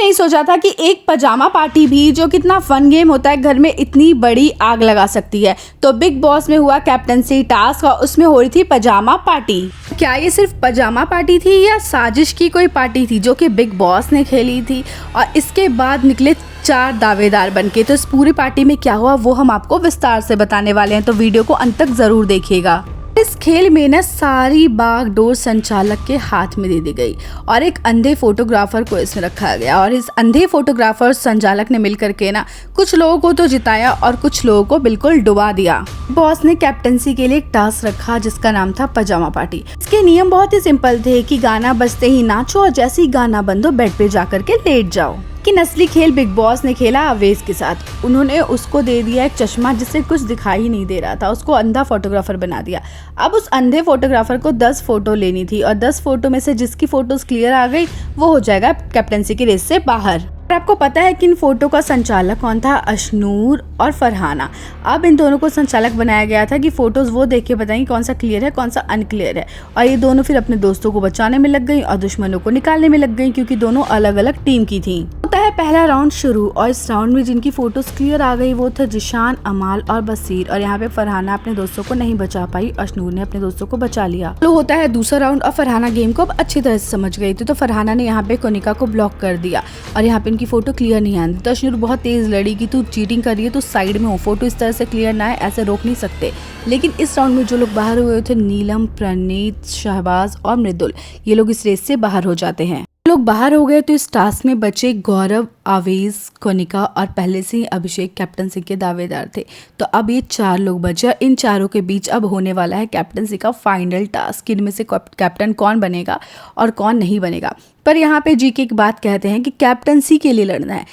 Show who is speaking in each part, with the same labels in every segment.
Speaker 1: नहीं सोचा था कि एक पजामा पार्टी भी, जो कितना फन गेम होता है, घर में इतनी बड़ी आग लगा सकती है। तो बिग बॉस में हुआ कैप्टनसी टास्क और उसमें हो रही थी पजामा पार्टी। क्या ये सिर्फ पजामा पार्टी थी या साजिश की कोई पार्टी थी जो कि बिग बॉस ने खेली थी? और इसके बाद निकले 4 दावेदार बनके। तो इस पूरी पार्टी में क्या हुआ वो हम आपको विस्तार से बताने वाले हैं, तो वीडियो को अंत तक जरूर देखिएगा। इस खेल में ना सारी बागडोर संचालक के हाथ में दे दी गई और एक अंधे फोटोग्राफर को इसमें रखा गया। और इस अंधे फोटोग्राफर संचालक ने मिलकर के ना कुछ लोगों को तो जिताया और कुछ लोगों को बिल्कुल डुबा दिया। बॉस ने कैप्टनसी के लिए एक टास्क रखा जिसका नाम था पजामा पार्टी। इसके नियम बहुत ही सिंपल थे कि गाना बजते ही नाचो और जैसे ही गाना बंद हो बेड पे जाकर के लेट जाओ। कि नस्ली खेल बिग बॉस ने खेला अवेश के साथ। उन्होंने उसको दे दिया एक चश्मा जिससे कुछ दिखाई ही नहीं दे रहा था, उसको अंधा फोटोग्राफर बना दिया। अब उस अंधे फोटोग्राफर को 10 फोटो लेनी थी और 10 फोटो में से जिसकी फोटोज क्लियर आ गई वो हो जाएगा कैप्टनसी की रेस से बाहर। और आपको पता है कि इन फोटो का संचालक कौन था? अशनूर और फरहाना। अब इन दोनों को संचालक बनाया गया था कि फोटोज वो देख के बताएंगे कौन सा क्लियर है कौन सा अनक्लियर है। और ये दोनों फिर अपने दोस्तों को बचाने में लग गई और दुश्मनों को निकालने में लग गई, क्योंकि दोनों अलग अलग टीम की थी। होता है पहला राउंड शुरू और इस राउंड में जिनकी फोटोज क्लियर आ गई वो थे जिशान, अमाल और बसीर। और यहाँ पे फरहाना अपने दोस्तों को नहीं बचा पाई, अशनूर ने अपने दोस्तों को बचा लिया। तो होता है दूसरा राउंड और फरहाना गेम को अब अच्छी तरह से समझ गई थी, तो फरहाना ने यहाँ पे कोनिका को ब्लॉक कर दिया और यहाँ पे इनकी फोटो क्लियर नहीं आती। तो अशनूर बहुत तेज लड़ी कि तू चीटिंग कर रही है तो साइड में हो, फोटो इस तरह से क्लियर ना है, ऐसे रोक नहीं सकते। लेकिन इस राउंड में जो लोग बाहर हुए थे नीलम, प्रणीत, शहबाज और मृदुल, ये लोग इस रेस से बाहर हो जाते हैं। लोग बाहर हो गए तो इस टास्क में बचे गौरव, आवेश, कोनिका और पहले से ही अभिषेक कैप्टनसी के दावेदार थे। तो अब ये 4 लोग बचे। इन चारों के बीच अब होने वाला है कैप्टनसी का फाइनल टास्क, इनमें से कैप्टन कौन बनेगा और कौन नहीं बनेगा। पर यहाँ पे जीके एक बात कहते हैं कि कैप्टनसी के लिए लड़ना है,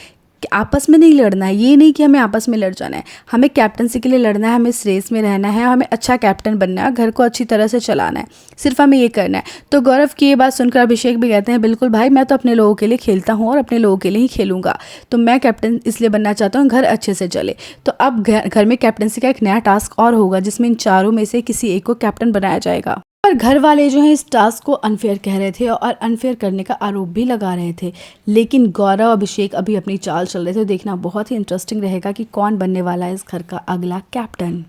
Speaker 1: कि आपस में नहीं लड़ना है। ये नहीं कि हमें आपस में लड़ जाना है, हमें कैप्टनसी के लिए लड़ना है, हमें इस रेस में रहना है, हमें अच्छा कैप्टन बनना है, घर को अच्छी तरह से चलाना है, सिर्फ हमें ये करना है। तो गौरव की ये बात सुनकर अभिषेक भी कहते हैं बिल्कुल भाई, मैं तो अपने लोगों के लिए खेलता हूँ और अपने लोगों के लिए ही खेलूंगा, तो मैं कैप्टन इसलिए बनना चाहता हूँ घर अच्छे से चले। तो अब घर में कैप्टनसी का एक नया टास्क और होगा जिसमें इन चारों में से किसी एक को कैप्टन बनाया जाएगा। पर घर वाले जो हैं इस टास्क को अनफेयर कह रहे थे और अनफेयर करने का आरोप भी लगा रहे थे। लेकिन गौरव, अभिषेक अभी अपनी चाल चल रहे थे। देखना बहुत ही इंटरेस्टिंग रहेगा कि कौन बनने वाला है इस घर का अगला कैप्टन।